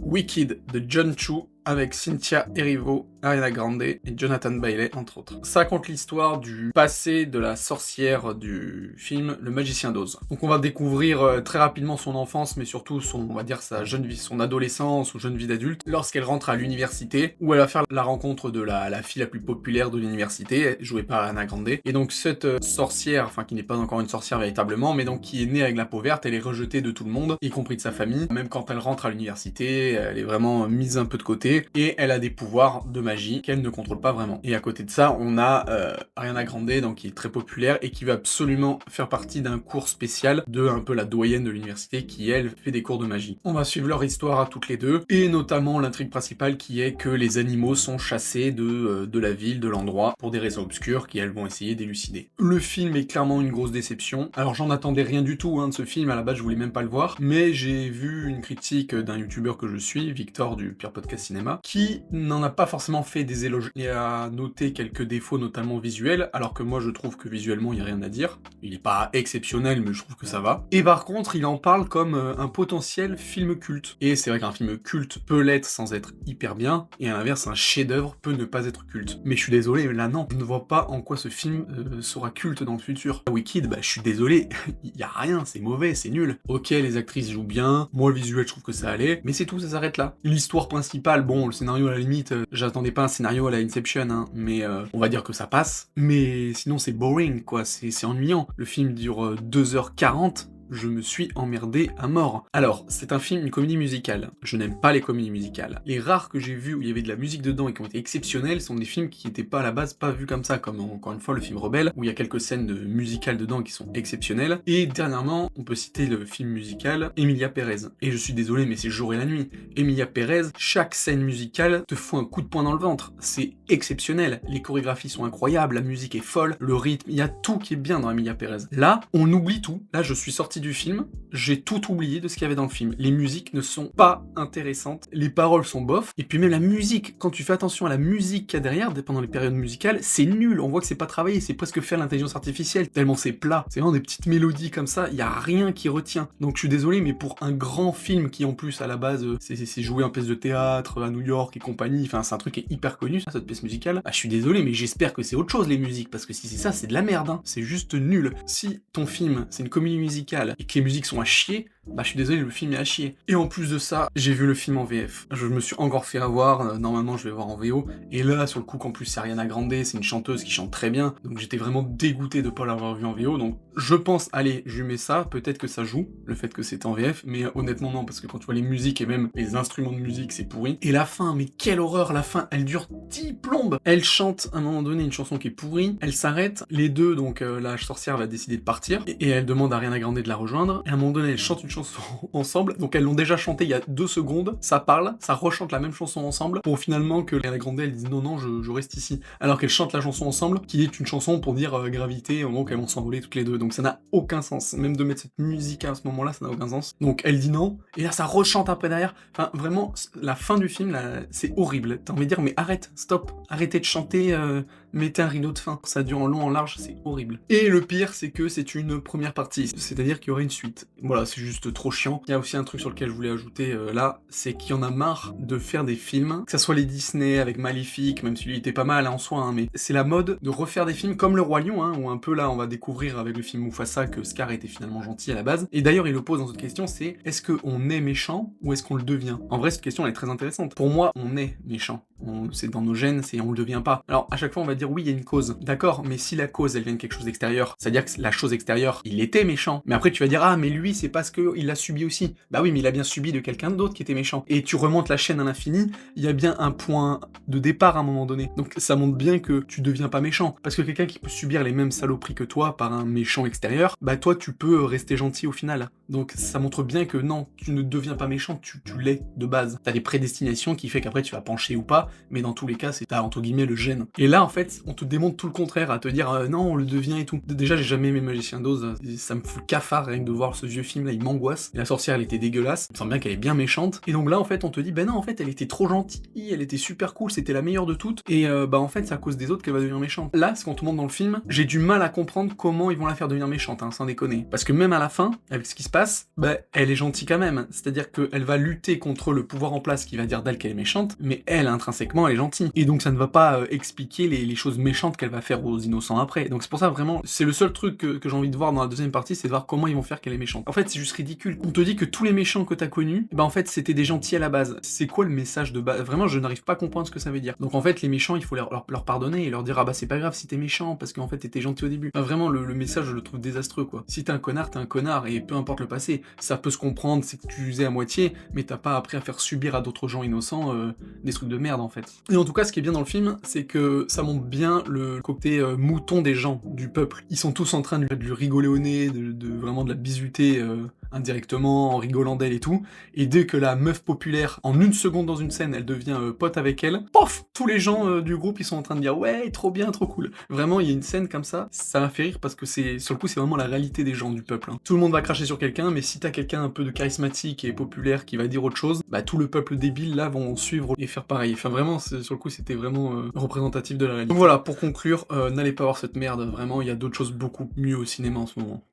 Wicked de John Chu avec Cynthia Erivo, Ariana Grande et Jonathan Bailey entre autres. Ça raconte l'histoire du passé de la sorcière du film Le Magicien d'Oz. Donc on va découvrir très rapidement son enfance, mais surtout on va dire sa jeune vie, son adolescence ou jeune vie d'adulte, lorsqu'elle rentre à l'université, où elle va faire la rencontre de la fille la plus populaire de l'université, jouée par Ariana Grande. Et donc cette sorcière, enfin qui n'est pas encore une sorcière véritablement, mais donc qui est née avec la peau verte, elle est rejetée de tout le monde, y compris de sa famille. Même quand elle rentre à l'université, elle est vraiment mise un peu de côté, et elle a des pouvoirs de magie qu'elle ne contrôle pas vraiment. Et à côté de ça, on a Ariana Grande, donc qui est très populaire et qui va absolument faire partie d'un cours spécial de un peu la doyenne de l'université qui, elle, fait des cours de magie. On va suivre leur histoire à toutes les deux, et notamment l'intrigue principale qui est que les animaux sont chassés de la ville, de l'endroit, pour des raisons obscures qu'elles vont essayer d'élucider. Le film est clairement une grosse déception. Alors j'en attendais rien du tout de ce film, à la base je voulais même pas le voir, mais j'ai vu une critique d'un youtubeur que je suis, Victor du Pire Podcast Cinéma, qui n'en a pas forcément fait des éloges et a noté quelques défauts, notamment visuels, alors que moi je trouve que visuellement il n'y a rien à dire. Il est pas exceptionnel, mais je trouve que ça va. Et par contre, il en parle comme un potentiel film culte. Et c'est vrai qu'un film culte peut l'être sans être hyper bien, et à l'inverse, un chef-d'œuvre peut ne pas être culte. Mais je suis désolé, là non, je ne vois pas en quoi ce film sera culte dans le futur. Wicked, je suis désolé, il y a rien, c'est mauvais, c'est nul. Ok, les actrices jouent bien, moi le visuel je trouve que ça allait, mais c'est tout, ça s'arrête là. L'histoire principale, bon, le scénario à la limite, j'attendais pas un scénario à la Inception, mais on va dire que ça passe. Mais sinon c'est boring, quoi, c'est ennuyant. Le film dure 2h40, je me suis emmerdé à mort. Alors, c'est un film, une comédie musicale. Je n'aime pas les comédies musicales. Les rares que j'ai vus où il y avait de la musique dedans et qui ont été exceptionnels sont des films qui n'étaient pas à la base pas vus comme ça, comme encore une fois le film Rebelle, où il y a quelques scènes de musicales dedans qui sont exceptionnelles. Et dernièrement, on peut citer le film musical Emilia Pérez. Et je suis désolé, mais c'est jour et la nuit. Emilia Pérez, chaque scène musicale te fout un coup de poing dans le ventre. C'est exceptionnel. Les chorégraphies sont incroyables, la musique est folle, le rythme, il y a tout qui est bien dans Emilia Pérez. Là, on oublie tout. Là, je suis sorti du film, j'ai tout oublié de ce qu'il y avait dans le film. Les musiques ne sont pas intéressantes, les paroles sont bof, et puis même la musique, quand tu fais attention à la musique qu'il y a derrière, pendant les périodes musicales, c'est nul, on voit que c'est pas travaillé, c'est presque fait à l'intelligence artificielle, tellement c'est plat. C'est vraiment des petites mélodies comme ça, il y a rien qui retient. Donc je suis désolé, mais pour un grand film qui en plus à la base, c'est joué en pièce de théâtre, à New York et compagnie, enfin c'est un truc qui est hyper connu, ça, cette pièce musicale, je suis désolé, mais j'espère que c'est autre chose les musiques, parce que si c'est ça, c'est de la merde, c'est juste nul. Si ton film, c'est une comédie musicale, et que les musiques sont à chier, je suis désolé, le film est à chier. Et en plus de ça, j'ai vu le film en VF. Je me suis encore fait avoir, normalement je vais voir en VO, et là, sur le coup, qu'en plus c'est Ariana Grande, c'est une chanteuse qui chante très bien, donc j'étais vraiment dégoûté de pas l'avoir vu en VO, donc je pense, allez, je mets ça, peut-être que ça joue, le fait que c'était en VF, mais honnêtement non, parce que quand tu vois les musiques et même les instruments de musique, c'est pourri. Et la fin, mais quelle horreur, la fin, elle dure 10 plombes. Elle chante, à un moment donné, une chanson qui est pourrie, elle s'arrête, les deux, donc la sorcière va décider de partir, et elle demande à Ariana Grande de la rejoindre, et à un moment donné, elle chante une chanson ensemble, donc elles l'ont déjà chanté il y a 2 secondes, ça parle, ça rechante la même chanson ensemble, pour finalement que Ariana Grande, elle dise non, je reste ici, alors qu'elles chantent la chanson ensemble, qui est une chanson pour dire gravité, au moment qu'elles vont s'envoler toutes les deux, donc ça n'a aucun sens, même de mettre cette musique à ce moment-là, ça n'a aucun sens, donc elle dit non, et là ça rechante un peu derrière, enfin vraiment, la fin du film, là, c'est horrible, t'as envie de dire, mais arrête, stop, arrêtez de chanter, mettez un rideau de fin, ça dure en long, en large, c'est horrible. Et le pire, c'est que c'est une première partie, c'est-à-dire qu'il y aurait une suite. Voilà, c'est juste trop chiant. Il y a aussi un truc sur lequel je voulais ajouter là, c'est qu'il y en a marre de faire des films, que ça soit les Disney avec Maléfique, même si lui était pas mal en soi, mais c'est la mode de refaire des films comme Le Roi Lion, où un peu là, on va découvrir avec le film Mufasa que Scar était finalement gentil à la base. Et d'ailleurs, il le pose dans cette question, c'est est-ce qu'on est méchant ou est-ce qu'on le devient? En vrai, cette question elle est très intéressante. Pour moi, on est méchant. C'est dans nos gènes, on le devient pas. Alors, à chaque fois, on va dire oui, il y a une cause. D'accord, mais si la cause, elle vient de quelque chose d'extérieur, c'est-à-dire que la chose extérieure, il était méchant. Mais après, tu vas dire, ah, mais lui, c'est parce qu'il l'a subi aussi. Bah oui, mais il a bien subi de quelqu'un d'autre qui était méchant. Et tu remontes la chaîne à l'infini, il y a bien un point de départ à un moment donné. Donc, ça montre bien que tu deviens pas méchant. Parce que quelqu'un qui peut subir les mêmes saloperies que toi par un méchant extérieur, bah toi, tu peux rester gentil au final. Donc, ça montre bien que non, tu ne deviens pas méchant, tu l'es de base. T'as des prédestinations qui fait qu'après, tu vas pencher ou pas, mais dans tous les cas, c'est t'as entre guillemets le gène. Et là, en fait, on te démontre tout le contraire, à te dire non, on le devient et tout. Déjà, j'ai jamais aimé Magicien d'Oz, ça me fout le cafard rien que de voir ce vieux film là, il m'angoisse. La sorcière, elle était dégueulasse, il me semble bien qu'elle est bien méchante. Et donc là, en fait, on te dit, ben non, en fait, elle était trop gentille, elle était super cool, c'était la meilleure de toutes, et bah en fait, c'est à cause des autres qu'elle va devenir méchante. Là, ce qu'on te montre dans le film, j'ai du mal à comprendre comment ils vont la faire devenir méchante, hein, sans déconner. Parce que même à la fin, avec ce qui se passe, bah elle est gentille quand même. C'est-à-dire qu'elle va lutter contre le pouvoir en place qui va dire d'elle qu'elle est méchante, mais elle, intrinsèquement, elle est gentille. Et donc ça ne va pas expliquer les choses méchantes qu'elle va faire aux innocents après. Donc c'est pour ça, vraiment, c'est le seul truc que j'ai envie de voir dans la deuxième partie, c'est de voir comment ils vont faire qu'elle est méchante. En fait, c'est juste ridicule. On te dit que tous les méchants que t'as connus, bah en fait, c'était des gentils à la base. C'est quoi le message de base? Vraiment, je n'arrive pas à comprendre ce que ça veut dire. Donc en fait, les méchants, il faut leur pardonner et leur dire, ah bah c'est pas grave si t'es méchant, parce qu'en fait, t'étais gentil au début. Enfin, vraiment, le message, je le trouve désastreux, quoi. Si t'es un connard, et peu importe le passé, ça peut se comprendre, c'est que tu usais à moitié, mais t'as pas appris à faire subir à d'autres gens innocents des trucs de merde, en fait. Et en tout cas, ce qui est bien dans le film, c'est que ça montre bien le côté mouton des gens, du peuple. Ils sont tous en train de lui rigoler au nez, vraiment de la bisuter indirectement, en rigolant d'elle et tout, et dès que la meuf populaire, en une seconde dans une scène, elle devient pote avec elle, pof, tous les gens du groupe, ils sont en train de dire « Ouais, trop bien, trop cool ». Vraiment, il y a une scène comme ça m'a fait rire parce que sur le coup, c'est vraiment la réalité des gens du peuple. Hein. Tout le monde va cracher sur quelqu'un, mais si t'as quelqu'un un peu de charismatique et populaire qui va dire autre chose, bah tout le peuple débile, là, vont suivre et faire pareil. Enfin, vraiment, sur le coup, c'était vraiment représentatif de la réalité. Donc voilà, pour conclure, n'allez pas voir cette merde, vraiment, il y a d'autres choses beaucoup mieux au cinéma en ce moment.